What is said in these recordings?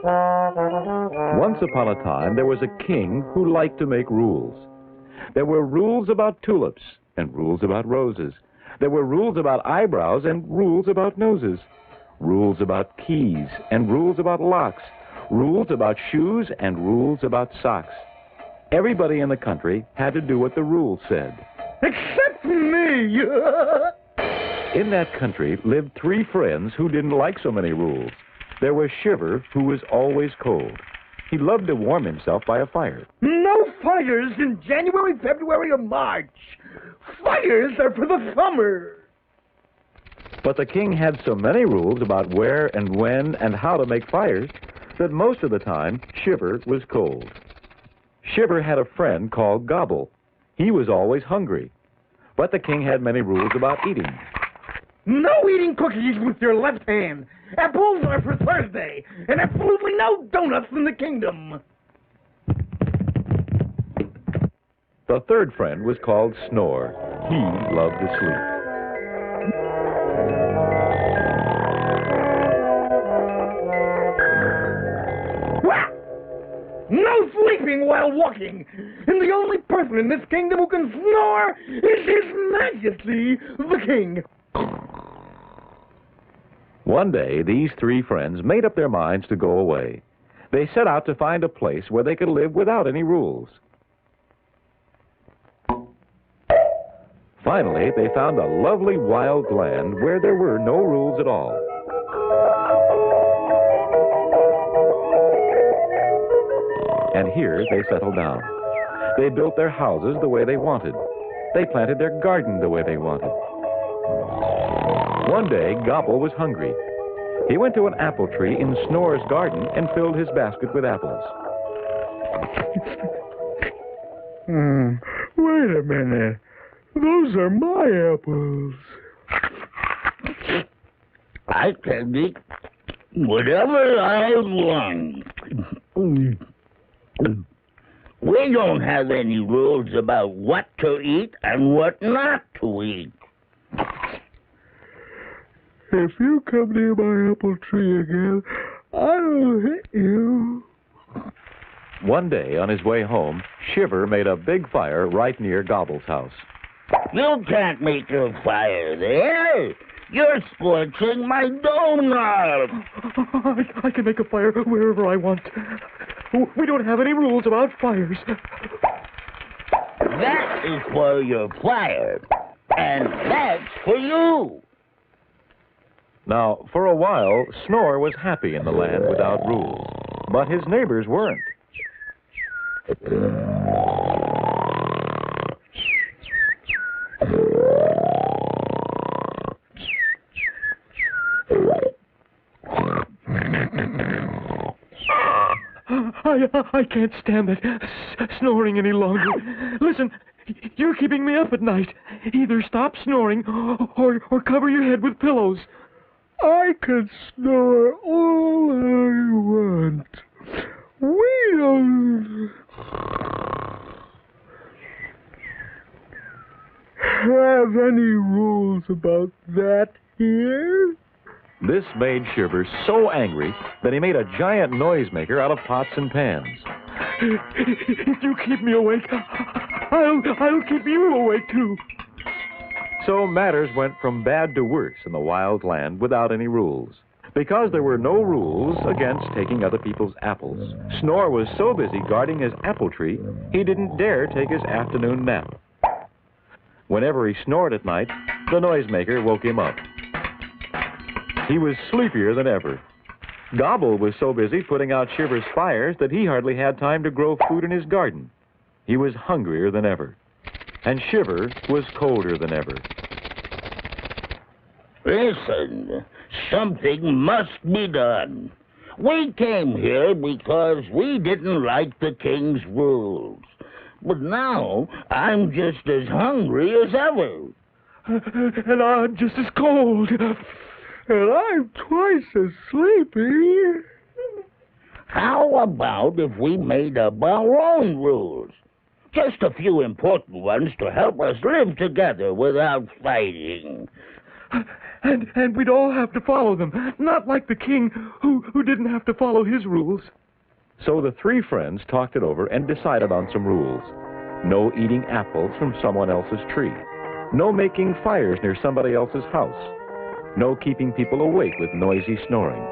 Once upon a time, there was a king who liked to make rules. There were rules about tulips and rules about roses. There were rules about eyebrows and rules about noses. Rules about keys and rules about locks. Rules about shoes and rules about socks. Everybody in the country had to do what the rules said. Except me! In that country lived three friends who didn't like so many rules. There was Shiver, who was always cold. He loved to warm himself by a fire. No fires in January, February, or March. Fires are for the summer. But the king had so many rules about where and when and how to make fires that most of the time Shiver was cold. Shiver had a friend called Gobble. He was always hungry. But the king had many rules about eating. No eating cookies with your left hand. Apples are for Thursday. And absolutely no donuts in the kingdom. The third friend was called Snore. He loved to sleep. No sleeping while walking. And the only person in this kingdom who can snore is His Majesty, the King. One day, these three friends made up their minds to go away. They set out to find a place where they could live without any rules. Finally, they found a lovely wild land where there were no rules at all. And here they settled down. They built their houses the way they wanted. They planted their garden the way they wanted. One day, Gobble was hungry. He went to an apple tree in Snore's garden and filled his basket with apples. Wait a minute. Those are my apples. I can eat whatever I want. We don't have any rules about what to eat and what not to eat. If you come near my apple tree again, I'll hit you. One day, on his way home, Shiver made a big fire right near Gobble's house. You can't make a fire there. You're scorching my doorknob. I can make a fire wherever I want. We don't have any rules about fires. That is for your fire, and that's for you. Now, for a while, Snore was happy in the land without rules, but his neighbors weren't. I can't stand that snoring any longer. Listen, you're keeping me up at night. Either stop snoring or cover your head with pillows. I can snore all I want. We don't have any rules about that here. This made Shiver so angry that he made a giant noisemaker out of pots and pans. If you keep me awake, I'll keep you awake, too. So matters went from bad to worse in the wild land without any rules. Because there were no rules against taking other people's apples, Snore was so busy guarding his apple tree, he didn't dare take his afternoon nap. Whenever he snored at night, the noisemaker woke him up. He was sleepier than ever. Gobble was so busy putting out Shiver's fires that he hardly had time to grow food in his garden. He was hungrier than ever. And Shiver was colder than ever. Listen, something must be done. We came here because we didn't like the king's rules. But now I'm just as hungry as ever. And I'm just as cold. And I'm twice as sleepy. How about if we made up our own rules? Just a few important ones to help us live together without fighting. and we'd all have to follow them, not like the king who didn't have to follow his rules. So the three friends talked it over and decided on some rules. No eating apples from someone else's tree. No making fires near somebody else's house. No keeping people awake with noisy snoring.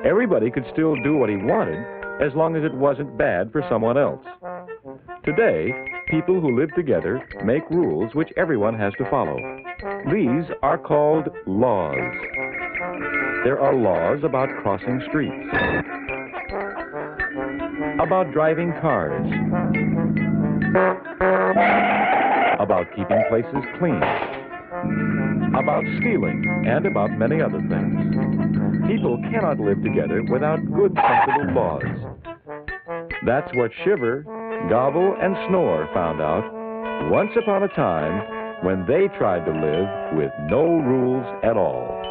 Everybody could still do what he wanted as long as it wasn't bad for someone else. Today, people who live together make rules which everyone has to follow. These are called laws. There are laws about crossing streets, about driving cars, about keeping places clean, about stealing, and about many other things. People cannot live together without good, sensible laws. That's what Shiver, Gobble, and Snore found out once upon a time when they tried to live with no rules at all.